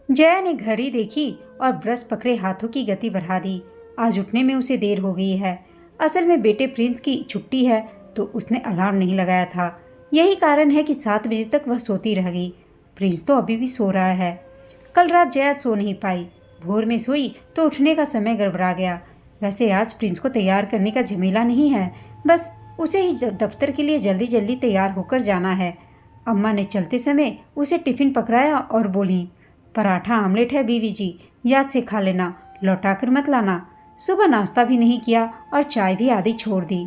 जया ने घड़ी देखी और ब्रश पकड़े हाथों की गति बढ़ा दी। आज उठने में उसे देर हो गई है। असल में बेटे प्रिंस की छुट्टी है तो उसने अलार्म नहीं लगाया था। यही कारण है कि 7 बजे तक वह सोती रह गई। प्रिंस तो अभी भी सो रहा है। कल रात जया सो नहीं पाई। भोर में सोई तो उठने का समय गड़बड़ा गया। वैसे आज प्रिंस को तैयार करने का झमेला नहीं है, बस उसे ही दफ्तर के लिए जल्दी जल्दी तैयार होकर जाना है। अम्मा ने चलते समय उसे टिफिन पकड़ाया और बोली, पराठा आमलेट है बीवी जी, याद से खा लेना, लौटा कर मत लाना। सुबह नाश्ता भी नहीं किया और चाय भी आधी छोड़ दी।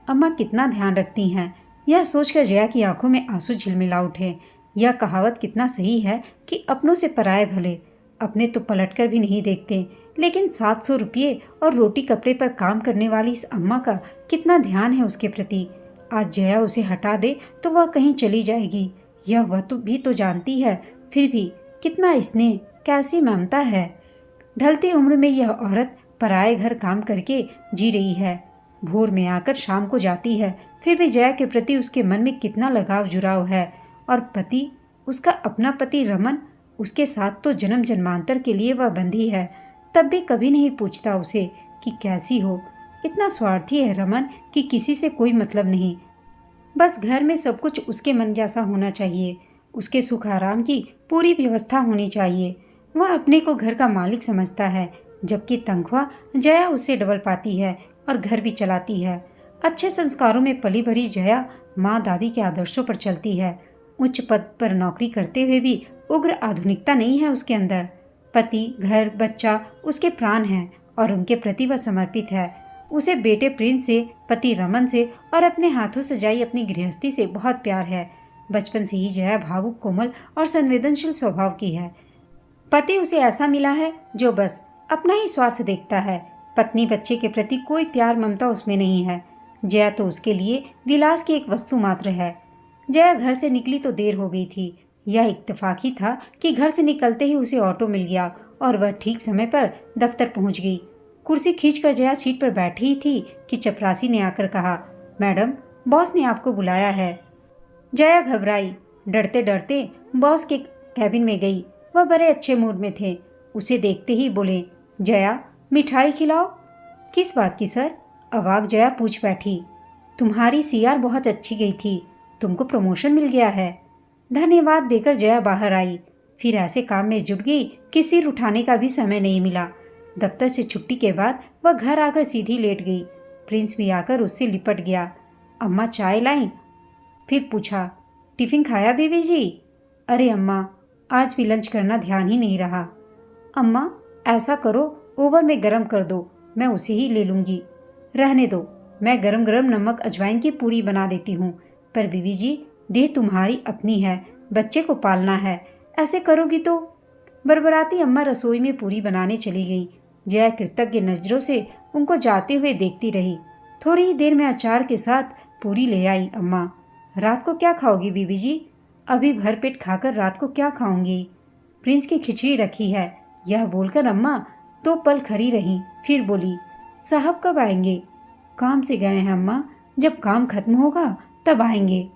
अम्मा कितना ध्यान रखती हैं, यह सोचकर जया की आंखों में आंसू झिलमिला उठे। यह कहावत कितना सही है कि अपनों से पराए भले। अपने तो पलटकर भी नहीं देखते, लेकिन 700 रुपये और रोटी कपड़े पर काम करने वाली इस अम्मा का कितना ध्यान है उसके प्रति। आज जया उसे हटा दे तो वह कहीं चली जाएगी, यह वह तो भी तो जानती है। फिर भी कितना स्नेह, कैसी ममता है। ढलती उम्र में यह औरत पराए घर काम करके जी रही है। भोर में आकर शाम को जाती है, फिर भी जया के प्रति उसके मन में कितना लगाव जुड़ाव है। और पति, उसका अपना पति रमन, उसके साथ तो जन्म जन्मांतर के लिए वह बंधी है। तब भी कभी नहीं पूछता उसे कि कैसी हो। इतना स्वार्थी है रमन कि किसी से कोई मतलब नहीं। बस घर में सब कुछ उसके मन जैसा होना चाहिए। उसके सुख आराम की पूरी व्यवस्था होनी चाहिए। वह अपने को घर का मालिक समझता है, जबकि तनख्वाह जया उससे डबल पाती है और घर भी चलाती है। अच्छे संस्कारों में पली भरी जया माँ दादी के आदर्शों पर चलती है। उच्च पद पर नौकरी करते हुए भी उग्र आधुनिकता नहीं है उसके अंदर। पति, घर, बच्चा उसके प्राण हैं और उनके प्रति वह समर्पित है। उसे बेटे प्रिंस से, पति रमन से और अपने हाथों सजाई अपनी गृहस्थी से बहुत प्यार है। बचपन से ही जया भावुक, कोमल और संवेदनशील स्वभाव की है। पति उसे ऐसा मिला है जो बस अपना ही स्वार्थ देखता है। पत्नी, बच्चे के प्रति कोई प्यार ममता उसमें नहीं है। जया तो उसके लिए विलास की एक वस्तु मात्र है। जया घर से निकली तो देर हो गई थी। यह इत्तेफाक ही था कि घर से निकलते ही उसे ऑटो मिल गया और वह ठीक समय पर दफ्तर पहुंच गई। कुर्सी खींचकर जया सीट पर बैठी ही थी कि चपरासी ने आकर कहा, मैडम, बॉस ने आपको बुलाया है। जया घबराई। डरते डरते बॉस के कैबिन में गई। वह बड़े अच्छे मूड में थे। उसे देखते ही बोले, जया, मिठाई खिलाओ। किस बात की सर? अवाक जया पूछ बैठी। तुम्हारी सीआर बहुत अच्छी गई थी, तुमको प्रमोशन मिल गया है। धन्यवाद देकर जया बाहर आई। फिर ऐसे काम में जुट गई कि सिर उठाने का भी समय नहीं मिला। दफ्तर से छुट्टी के बाद वह घर आकर सीधी लेट गई। प्रिंस भी आकर उससे लिपट गया। अम्मा चाय लाई। फिर पूछा, टिफिन खाया बीवी जी? अरे अम्मा, आज भी लंच करना ध्यान ही नहीं रहा। अम्मा, ऐसा करो, ओवन में गरम कर दो, मैं उसे ही ले लूँगी। रहने दो, मैं गरम गरम नमक अजवाइन की पूरी बना देती हूँ। पर बीवी जी, देह तुम्हारी अपनी है, बच्चे को पालना है, ऐसे करोगी तो। बरबराती अम्मा रसोई में पूरी बनाने चली गई। जया कृतज्ञ नजरों से उनको जाते हुए देखती रही। थोड़ी ही देर में अचार के साथ पूरी ले आई अम्मा। रात को क्या खाओगी बीवी जी? अभी भरपेट खाकर रात को क्या खाऊंगी? प्रिंस की खिचड़ी रखी है। यह बोलकर अम्मा 2 पल खड़ी रहीं, फिर बोली, साहब कब आएंगे? काम से गए हैं अम्मा, जब काम खत्म होगा तब आएंगे।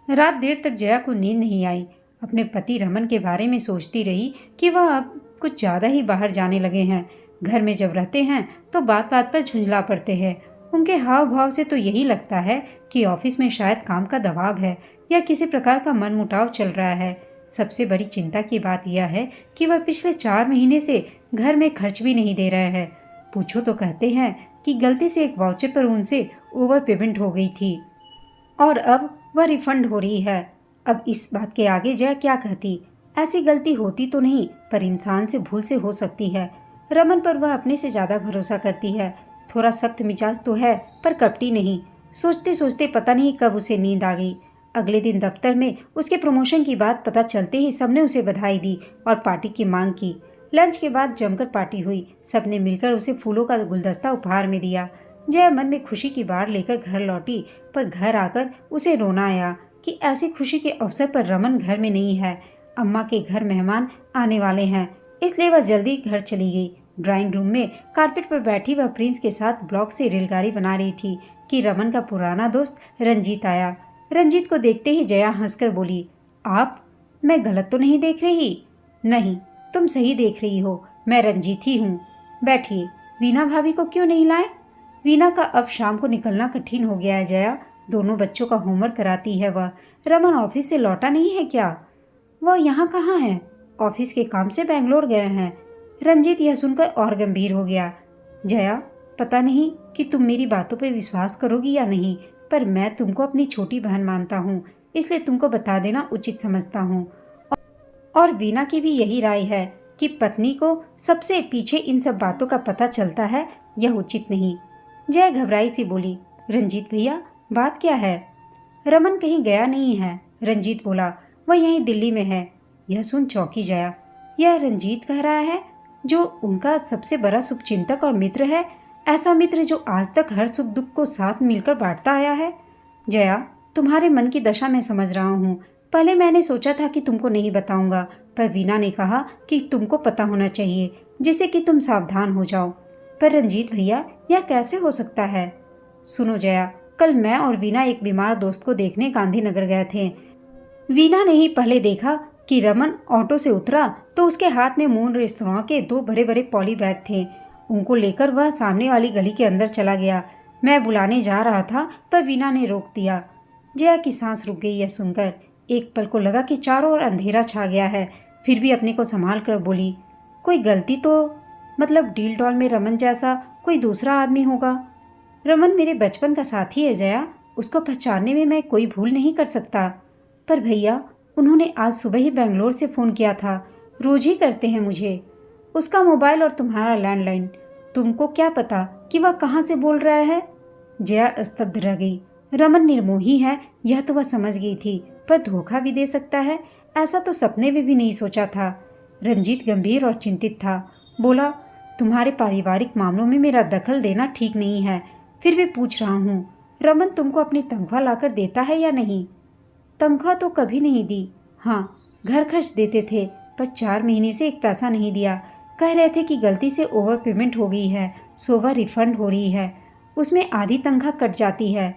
रात देर तक जया को नींद नहीं आई। अपने पति रमन के बारे में सोचती रही कि वह अब कुछ ज़्यादा ही बाहर जाने लगे हैं। घर में जब रहते हैं तो बात बात पर झुंझला पड़ते हैं। उनके हाव भाव से तो यही लगता है कि ऑफिस में शायद काम का दबाव है या किसी प्रकार का मनमुटाव चल रहा है। सबसे बड़ी चिंता की बात यह है कि वह पिछले 4 महीने से घर में खर्च भी नहीं दे रहे हैं। पूछो तो कहते हैं कि गलती से एक वाउचर पर उनसे ओवर पेमेंट हो गई थी और अब वह रिफंड हो रही है। अब इस बात के आगे जया क्या कहती? ऐसी गलती होती तो नहीं, पर इंसान से भूल से हो सकती है। रमन पर वह अपने से ज़्यादा भरोसा करती है। थोड़ा सख्त मिजाज तो है, पर कपटी नहीं। सोचते सोचते पता नहीं कब उसे नींद आ गई। अगले दिन दफ्तर में उसके प्रमोशन की बात पता चलते ही सबने उसे बधाई दी और पार्टी की मांग की। लंच के बाद जमकर पार्टी हुई। सबने मिलकर उसे फूलों का गुलदस्ता उपहार में दिया। जया मन में खुशी की बाढ़ लेकर घर लौटी, पर घर आकर उसे रोना आया कि ऐसी खुशी के अवसर पर रमन घर में नहीं है। अम्मा के घर मेहमान आने वाले हैं, इसलिए वह जल्दी घर चली गई। ड्राइंग रूम में कारपेट पर बैठी वह प्रिंस के साथ ब्लॉक से रेलगाड़ी बना रही थी कि रमन का पुराना दोस्त रंजीत आया। रंजीत को देखते ही जया हंसकर बोली, आप? मैं गलत तो नहीं देख रही? नहीं, तुम सही देख रही हो, मैं रंजीत ही हूँ। बैठिए। वीना भाभी को क्यों नहीं लाए? वीना का अब शाम को निकलना कठिन हो गया है जया। दोनों बच्चों का होमवर्क कराती है वह। रमन ऑफिस से लौटा नहीं है क्या? वह यहाँ कहाँ है? ऑफिस के काम से बेंगलोर गए हैं। रंजीत यह सुनकर और गंभीर हो गया। जया, पता नहीं कि तुम मेरी बातों पर विश्वास करोगी या नहीं, पर मैं तुमको अपनी छोटी बहन मानता हूँ, इसलिए तुमको बता देना उचित समझता हूँ। और वीना की भी यही राय है कि पत्नी को सबसे पीछे इन सब बातों का पता चलता है, यह उचित नहीं। जया घबराई सी बोली, रंजीत भैया, बात क्या है? रमन कहीं गया नहीं है, रंजीत बोला। वह यहीं दिल्ली में है। यह सुन चौंकी जया। यह रंजीत कह रहा है, जो उनका सबसे बड़ा शुभचिंतक और मित्र है, ऐसा मित्र जो आज तक हर सुख दुख को साथ मिलकर बांटता आया है। जया, तुम्हारे मन की दशा मैं समझ रहा हूँ। पहले मैंने सोचा था कि तुमको नहीं बताऊंगा, पर वीना ने कहा कि तुमको पता होना चाहिए, जिससे कि तुम सावधान हो जाओ। पर रंजीत भैया, यह कैसे हो सकता है? सुनो जया, कल मैं और वीना एक बीमार दोस्त को देखने गांधीनगर गए थे। वीना ने ही पहले देखा कि रमन ऑटो से उतरा तो उसके हाथ में मून रेस्तरां के 2 बड़े बड़े पॉली बैग थे। उनको लेकर वह सामने वाली गली के अंदर चला गया। मैं बुलाने जा रहा था, पर वीना ने रोक दिया। जया की सांस रुक गई यह सुनकर। एक पल को लगा कि चारों ओर अंधेरा छा गया है, फिर भी अपने को संभाल कर बोली, कोई गलती तो, मतलब डील डॉल में रमन जैसा कोई दूसरा आदमी होगा। रमन मेरे बचपन का साथी है जया, उसको पहचानने में मैं कोई भूल नहीं कर सकता। पर भैया, उन्होंने आज सुबह ही बेंगलोर से फ़ोन किया था, रोज ही करते हैं मुझे। उसका मोबाइल और तुम्हारा लैंडलाइन, तुमको क्या पता कि वह कहाँ से बोल रहा है? जया स्तब्ध रह गई। रमन निर्मोही है, यह तो वह समझ गई थी, पर धोखा भी दे सकता है, ऐसा तो सपने में भी नहीं सोचा था। रंजीत गंभीर और चिंतित था। बोला, तुम्हारे पारिवारिक मामलों में मेरा दखल देना ठीक नहीं है, फिर भी पूछ रहा हूँ, रमन तुमको अपनी तनख्वाह लाकर देता है या नहीं? तनख्वाह तो कभी नहीं दी। हाँ, घर खर्च देते थे, पर 4 महीने से एक पैसा नहीं दिया। कह रहे थे कि गलती से ओवर पेमेंट हो गई है, सो वह रिफंड हो रही है, उसमें आधी तनख्वाह कट जाती है।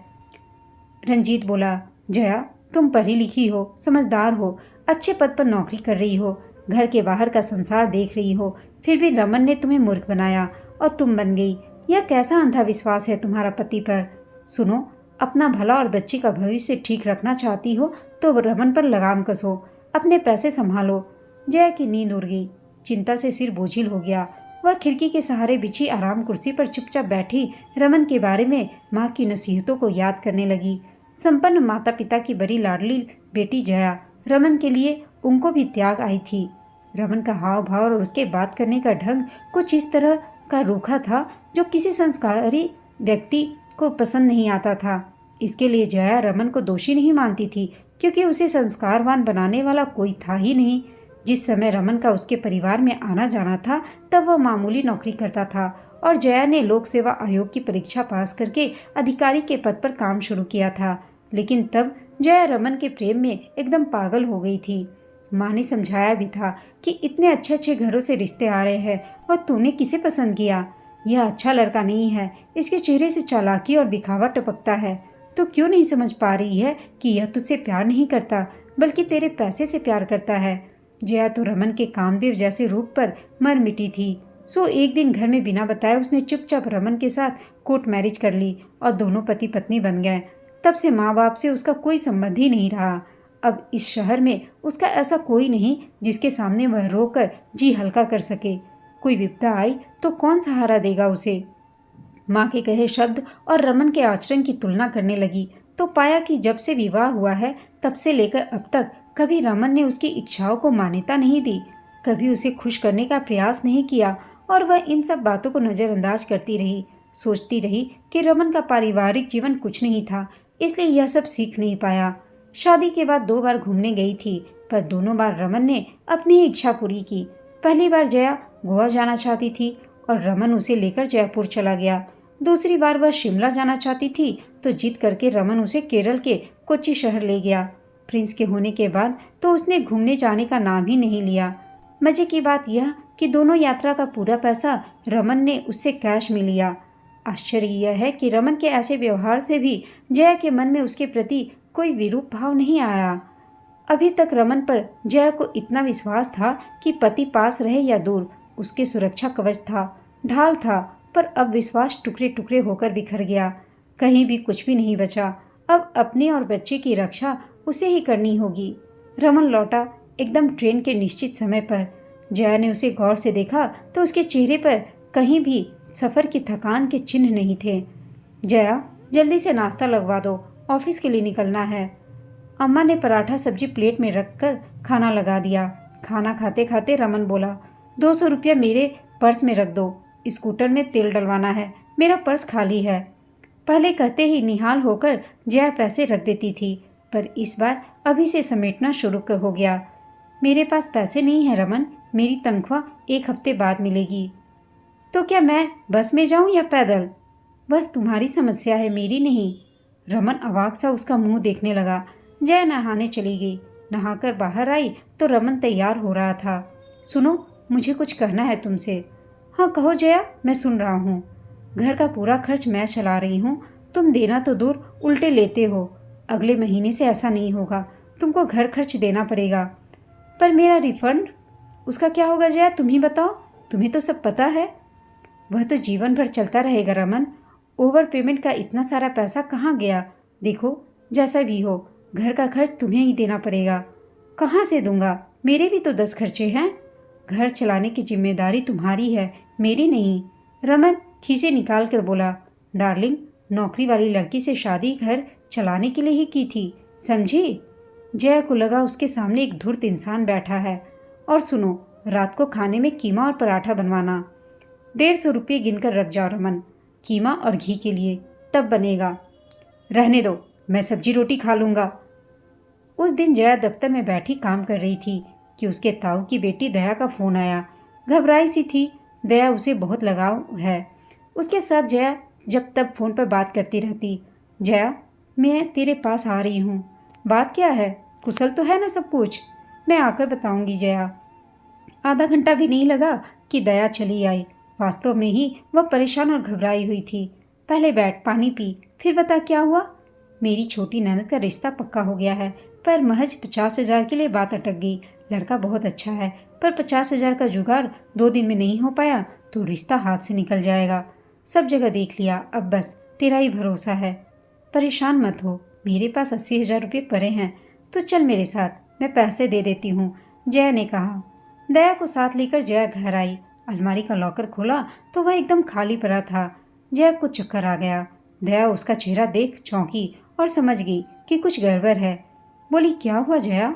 रंजीत बोला, जया, तुम पढ़ी लिखी हो, समझदार हो, अच्छे पद पर नौकरी कर रही हो, घर के बाहर का संसार देख रही हो, फिर भी रमन ने तुम्हें मूर्ख बनाया और तुम बन गई। यह कैसा अंधा विश्वास है तुम्हारा पति पर? सुनो, अपना भला और बच्ची का भविष्य ठीक रखना चाहती हो तो रमन पर लगाम कसो, अपने पैसे संभालो। जया की नींद उड़ गई, चिंता से सिर बोझिल हो गया। वह खिड़की के सहारे बिछी आराम कुर्सी पर चुपचाप बैठी रमन के बारे में माँ की नसीहतों को याद करने लगी। संपन्न माता पिता की बड़ी लाडली बेटी जया, रमन के लिए उनको भी त्याग आई थी। रमन का हाव भाव और उसके बात करने का ढंग कुछ इस तरह का रूखा था जो किसी संस्कारी व्यक्ति को पसंद नहीं आता था। इसके लिए जया रमन को दोषी नहीं मानती थी, क्योंकि उसे संस्कारवान बनाने वाला कोई था ही नहीं। जिस समय रमन का उसके परिवार में आना जाना था, तब वह मामूली नौकरी करता था और जया ने लोक सेवा आयोग की परीक्षा पास करके अधिकारी के पद पर काम शुरू किया था। लेकिन तब जया रमन के प्रेम में एकदम पागल हो गई थी। माँ ने समझाया भी था कि इतने अच्छे अच्छे घरों से रिश्ते आ रहे हैं और तूने किसे पसंद किया? यह अच्छा लड़का नहीं है, इसके चेहरे से चालाकी और दिखावा टपकता है। तो क्यों नहीं समझ पा रही है कि यह तुझसे प्यार नहीं करता, बल्कि तेरे पैसे से प्यार करता है? जया तो रमन के कामदेव जैसे रूप पर मर मिटी थी। सो एक दिन घर में बिना बताए उसने चुपचाप रमन के साथ कोर्ट मैरिज कर ली और दोनों पति पत्नी बन गए। तब से माँ बाप से उसका कोई संबंध ही नहीं रहा। अब इस शहर में उसका ऐसा कोई नहीं जिसके सामने वह रोकर जी हल्का कर सके। कोई विपदा आई तो कौन सहारा देगा उसे? माँ के कहे शब्द और रमन के आचरण की तुलना करने लगी तो पाया कि जब से विवाह हुआ है तब से लेकर अब तक कभी रमन ने उसकी इच्छाओं को मान्यता नहीं दी, कभी उसे खुश करने का प्रयास नहीं किया और वह इन सब बातों को नज़रअंदाज करती रही। सोचती रही कि रमन का पारिवारिक जीवन कुछ नहीं था, इसलिए यह सब सीख नहीं पाया। शादी के बाद 2 बार घूमने गई थी, पर दोनों बार रमन ने अपनी ही इच्छा पूरी की। पहली बार जया गोवा जाना चाहती थी और रमन उसे लेकर जयपुर चला गया। दूसरी बार वह शिमला जाना चाहती थी तो जिद करके रमन उसे केरल के कोच्चि शहर ले गया। प्रिंस के होने के बाद तो उसने घूमने जाने का नाम ही नहीं लिया। मजे की बात यह कि दोनों यात्रा का पूरा पैसा रमन ने उससे कैश में लिया। आश्चर्य यह है कि रमन के ऐसे व्यवहार से भी जया के मन में उसके प्रति कोई विरूप भाव नहीं आया। अभी तक रमन पर जया को इतना विश्वास था कि पति पास रहे या दूर उसके सुरक्षा कवच था, ढाल था, पर अब विश्वास टुकड़े टुकड़े होकर बिखर गया। कहीं भी कुछ भी नहीं बचा। अब अपने और बच्चे की रक्षा उसे ही करनी होगी। रमन लौटा एकदम ट्रेन के निश्चित समय पर। जया ने उसे गौर से देखा तो उसके चेहरे पर कहीं भी सफ़र की थकान के चिन्ह नहीं थे। जया, जल्दी से नाश्ता लगवा दो, ऑफिस के लिए निकलना है। अम्मा ने पराठा सब्जी प्लेट में रखकर खाना लगा दिया। खाना खाते खाते रमन बोला, 200 रुपया मेरे पर्स में रख दो, स्कूटर में तेल डलवाना है, मेरा पर्स खाली है। पहले कहते ही निहाल होकर जया पैसे रख देती थी, पर इस बार अभी से समेटना शुरू हो गया। मेरे पास पैसे नहीं है रमन, मेरी तनख्वाह 1 हफ्ते बाद मिलेगी। तो क्या मैं बस में जाऊं या पैदल? बस तुम्हारी समस्या है, मेरी नहीं। रमन अवाक सा उसका मुंह देखने लगा। जया नहाने चली गई। नहाकर बाहर आई तो रमन तैयार हो रहा था। सुनो, मुझे कुछ कहना है तुमसे। हाँ कहो जया, मैं सुन रहा हूँ। घर का पूरा खर्च मैं चला रही हूँ, तुम देना तो दूर उल्टे लेते हो। अगले महीने से ऐसा नहीं होगा, तुमको घर खर्च देना पड़ेगा। पर मेरा रिफंड, उसका क्या होगा जया, तुम ही बताओ, तुम्हें तो सब पता है। वह तो जीवन भर चलता रहेगा रमन। ओवर पेमेंट का इतना सारा पैसा कहाँ गया? देखो, जैसा भी हो, घर का खर्च तुम्हें ही देना पड़ेगा। कहाँ से दूंगा? मेरे भी तो 10 खर्चे हैं। घर चलाने की जिम्मेदारी तुम्हारी है, मेरी नहीं। रमन खीसे निकाल कर बोला, डार्लिंग, नौकरी वाली लड़की से शादी घर चलाने के लिए ही की थी, समझी? जया को लगा उसके सामने एक धूर्त इंसान बैठा है। और सुनो, रात को खाने में कीमा और पराठा बनवाना। 150 रुपये गिनकर रख जाओ रमन, कीमा और घी के लिए, तब बनेगा। रहने दो, मैं सब्जी रोटी खा लूँगा। उस दिन जया दफ्तर में बैठी काम कर रही थी कि उसके ताऊ की बेटी दया का फ़ोन आया। घबराई सी थी। दया उसे बहुत लगाव है। उसके साथ जया जब तब फ़ोन पर बात करती रहती। जया, मैं तेरे पास आ रही हूँ। बात क्या है? कुशल तो है ना सब कुछ? मैं आकर बताऊँगी जया। आधा घंटा भी नहीं लगा कि दया चली आई। वास्तव में ही वह परेशान और घबराई हुई थी। पहले बैठ, पानी पी, फिर बता क्या हुआ। मेरी छोटी ननद का रिश्ता पक्का हो गया है, पर महज 50,000 के लिए बात अटक गई। लड़का बहुत अच्छा है, पर 50,000 का जुगाड़ 2 दिन में नहीं हो पाया तो रिश्ता हाथ से निकल जाएगा। सब जगह देख लिया, अब बस तेरा ही भरोसा है। परेशान मत हो, मेरे पास 80,000 रुपये पड़े हैं, तो चल मेरे साथ, मैं पैसे दे देती हूँ, जया ने कहा। दया को साथ लेकर जया घर आई। अलमारी का लॉकर खोला तो वह एकदम खाली पड़ा था। जया को चक्कर आ गया। दया उसका चेहरा देख चौंकी और समझ गई कि कुछ गड़बड़ है। बोली, क्या हुआ जया?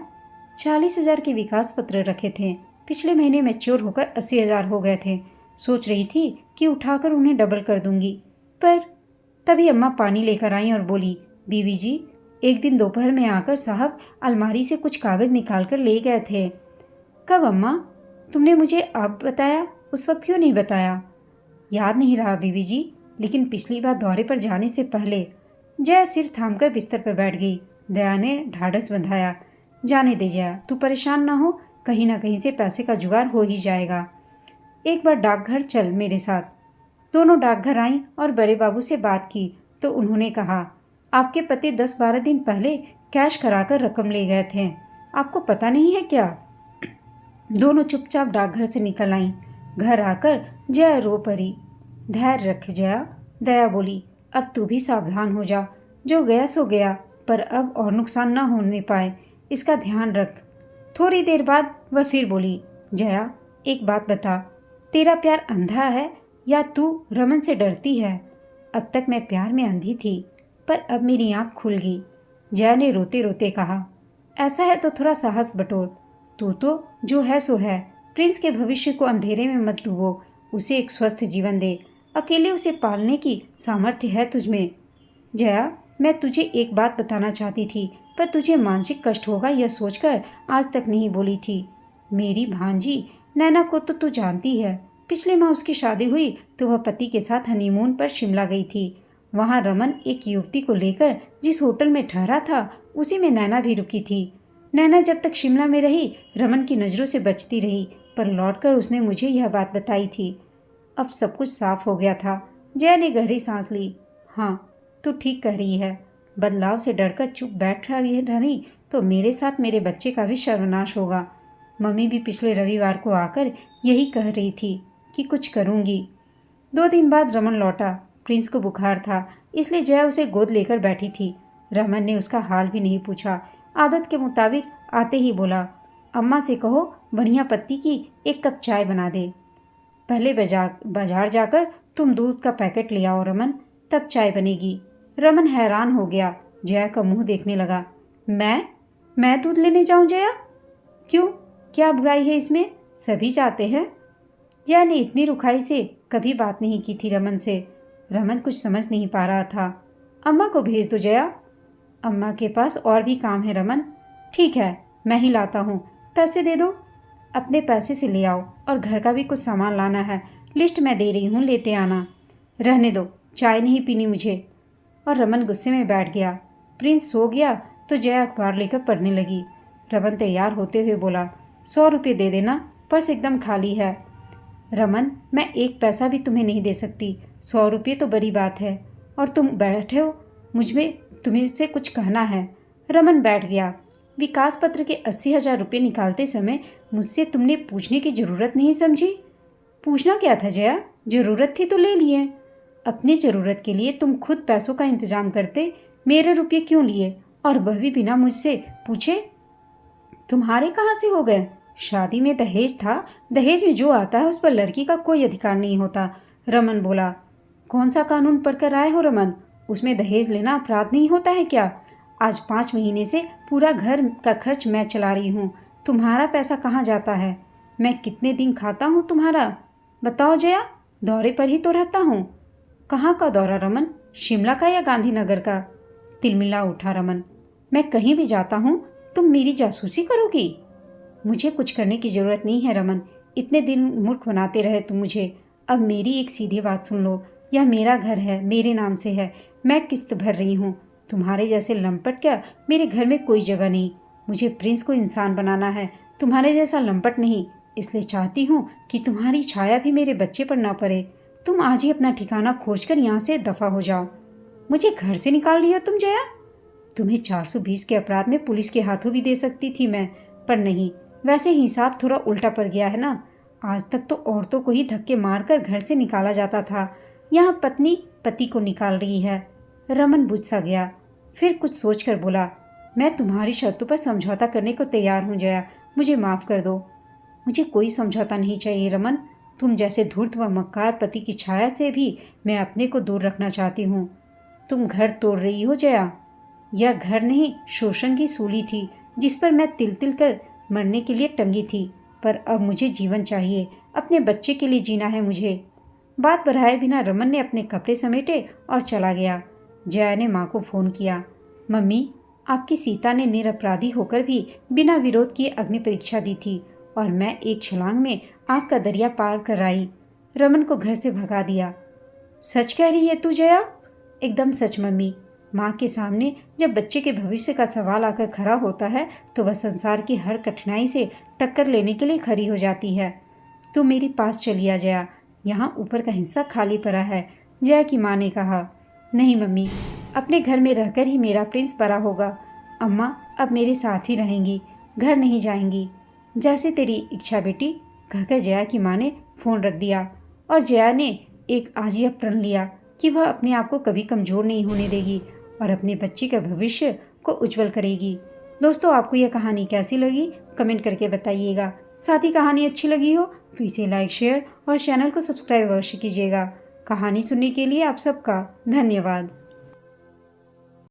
40,000 के विकास पत्र रखे थे, पिछले महीने मैच्योर होकर 80,000 हो गए थे। सोच रही थी कि उठाकर उन्हें डबल कर दूंगी, पर तभी अम्मा पानी लेकर आई और बोली, बीवी जी, एक दिन दोपहर में आकर साहब अलमारी से कुछ कागज़ निकाल कर ले गए थे। कब अम्मा? तुमने मुझे अब बताया, उस वक्त क्यों नहीं बताया? याद नहीं रहा बीवी जी, लेकिन पिछली बार दौरे पर जाने से पहले। जया सिर थामकर बिस्तर पर बैठ गई। दया ने ढाढ़स बंधाया। जाने दे जया, तू परेशान ना हो, कहीं ना कहीं से पैसे का जुगाड़ हो ही जाएगा। एक बार डाकघर चल मेरे साथ। दोनों डाकघर आईं और बड़े बाबू से बात की तो उन्होंने कहा, आपके पति 10-12 दिन पहले कैश कराकर रकम ले गए थे, आपको पता नहीं है क्या? दोनों चुपचाप डाकघर से निकल आईं। घर आकर जया रो पड़ी। धैर्य रख जया, दया बोली, अब तू भी सावधान हो जा, जो गया सो गया, पर अब और नुकसान न होने पाए, इसका ध्यान रख। थोड़ी देर बाद वह फिर बोली, जया एक बात बता, तेरा प्यार अंधा है या तू रमन से डरती है? अब तक मैं प्यार में अंधी थी, पर अब मेरी आँख खुल गई। जया ने रोते रोते कहा, ऐसा है तो थोड़ा साहस बटोर, तू तो जो है सो है। प्रिंस के भविष्य को अंधेरे में मत डूबो, उसे एक स्वस्थ जीवन दे, अकेले उसे पालने की सामर्थ्य है तुझमें। जया, मैं तुझे एक बात बताना चाहती थी, पर तुझे मानसिक कष्ट होगा यह सोचकर आज तक नहीं बोली थी। मेरी भांजी नैना को तो तू जानती है। पिछले माह उसकी शादी हुई तो वह पति के साथ हनीमून पर शिमला गई थी। वहाँ रमन एक युवती को लेकर जिस होटल में ठहरा था, उसी में नैना भी रुकी थी। नैना जब तक शिमला में रही रमन की नज़रों से बचती रही, पर लौटकर उसने मुझे यह बात बताई थी। अब सब कुछ साफ हो गया था। जया ने गहरी सांस ली। हाँ, तू ठीक कह रही है। बदलाव से डरकर चुप बैठ रही तो मेरे साथ मेरे बच्चे का भी सर्वनाश होगा। मम्मी भी पिछले रविवार को आकर यही कह रही थी कि कुछ करूँगी। 2 दिन बाद रमन लौटा। प्रिंस को बुखार था, इसलिए जया उसे गोद लेकर बैठी थी। रमन ने उसका हाल भी नहीं पूछा। आदत के मुताबिक आते ही बोला, अम्मा से कहो बढ़िया पत्ती की 1 कप चाय बना दे। पहले बाजार जाकर तुम दूध का पैकेट ले आओ रमन, तब चाय बनेगी। रमन हैरान हो गया। जया का मुंह देखने लगा। मैं दूध लेने जाऊं जया? क्यों, क्या बुराई है इसमें? सभी जाते हैं। जया ने इतनी रुखाई से कभी बात नहीं की थी रमन से। रमन कुछ समझ नहीं पा रहा था। अम्मा को भेज दो जया। अम्मा के पास और भी काम है रमन। ठीक है, मैं ही लाता हूँ, पैसे दे दो। अपने पैसे से ले आओ, और घर का भी कुछ सामान लाना है। लिस्ट मैं दे रही हूँ, लेते आना। रहने दो, चाय नहीं पीनी मुझे। और रमन गुस्से में बैठ गया। प्रिंस सो गया तो जया अखबार लेकर पढ़ने लगी। रमन तैयार होते हुए बोला, 100 रुपये दे देना, पर्स एकदम खाली है। रमन, मैं 1 पैसा भी तुम्हें नहीं दे सकती। 100 रुपये तो बड़ी बात है, और तुम बैठे हो, मुझमें तुम्हें से कुछ कहना है। रमन बैठ गया। विकास पत्र के 80,000 रुपये निकालते समय मुझसे तुमने पूछने की ज़रूरत नहीं समझी? पूछना क्या था जया? ज़रूरत थी तो ले लिए। अपनी ज़रूरत के लिए तुम खुद पैसों का इंतजाम करते, मेरे रुपये क्यों लिए, और वह भी बिना मुझसे पूछे? तुम्हारे कहाँ से हो गए? शादी में दहेज था, दहेज में जो आता है उस पर लड़की का कोई अधिकार नहीं होता। रमन बोला। कौन सा कानून पढ़कर आए हो रमन? उसमें दहेज लेना अपराध नहीं होता है क्या? आज 5 महीने से पूरा घर का खर्च मैं चला रही हूँ। तुम्हारा पैसा कहाँ जाता है? मैं कितने दिन खाता हूँ तुम्हारा? बताओ जया, दौरे पर ही तो रहता हूँ। कहाँ का दौरा रमन? शिमला का या गांधीनगर का? तिलमिला उठा रमन। मैं कहीं भी जाता हूँ, तुम मेरी जासूसी करोगी? मुझे कुछ करने की ज़रूरत नहीं है रमन। इतने दिन मूर्ख बनाते रहे तुम मुझे। अब मेरी एक सीधी बात सुन लो। यह मेरा घर है, मेरे नाम से है, मैं किस्त भर रही हूँ। तुम्हारे जैसे लंपट क्या मेरे घर में कोई जगह नहीं। मुझे प्रिंस को इंसान बनाना है, तुम्हारे जैसा लंपट नहीं। इसलिए चाहती हूँ कि तुम्हारी छाया भी मेरे बच्चे पर ना पड़े। तुम आज ही अपना ठिकाना खोजकर यहाँ से दफा हो जाओ। मुझे घर से निकाल रही हो तुम जया? तुम्हें 420 के अपराध में पुलिस के हाथों भी दे सकती थी मैं, पर नहीं। वैसे हिसाब थोड़ा उल्टा पड़ गया है ना। आज तक तो औरतों को ही धक्के मारकर घर से निकाला जाता था, यहाँ पत्नी पति को निकाल रही है। रमन बुझ सा गया, फिर कुछ सोचकर बोला, मैं तुम्हारी शर्तों पर समझौता करने को तैयार हूँ जया, मुझे माफ़ कर दो। मुझे कोई समझौता नहीं चाहिए रमन। तुम जैसे धूर्त व मक्कार पति की छाया से भी मैं अपने को दूर रखना चाहती हूँ। तुम घर तोड़ रही हो जया। यह घर नहीं, शोषण की सूली थी जिस पर मैं तिल तिल कर मरने के लिए टंगी थी। पर अब मुझे जीवन चाहिए, अपने बच्चे के लिए जीना है मुझे। बात बढ़ाए बिना रमन ने अपने कपड़े समेटे और चला गया। जया ने माँ को फ़ोन किया। मम्मी, आपकी सीता ने निरपराधी होकर भी बिना विरोध किए अग्नि परीक्षा दी थी, और मैं एक छलांग में आग का दरिया पार कर आई। रमन को घर से भगा दिया। सच कह रही है तू जया? एकदम सच मम्मी। माँ के सामने जब बच्चे के भविष्य का सवाल आकर खड़ा होता है तो वह संसार की हर कठिनाई से टक्कर लेने के लिए खड़ी हो जाती है। तू मेरे पास चली आ जया, यहाँ ऊपर का हिस्सा खाली पड़ा है। जया की माँ ने कहा। नहीं मम्मी, अपने घर में रहकर ही मेरा प्रिंस बड़ा होगा। अम्मा अब मेरे साथ ही रहेंगी, घर नहीं जाएंगी। जैसे तेरी इच्छा बेटी, कहकर जया की माँ ने फ़ोन रख दिया। और जया ने एक आजिया प्रण लिया कि वह अपने आप को कभी कमज़ोर नहीं होने देगी और अपने बच्चे के भविष्य को उज्जवल करेगी। दोस्तों, आपको यह कहानी कैसी लगी कमेंट करके बताइएगा। साथ ही कहानी अच्छी लगी हो तो इसे लाइक, शेयर और चैनल को सब्सक्राइब अवश्य कीजिएगा। कहानी सुनने के लिए आप सबका धन्यवाद।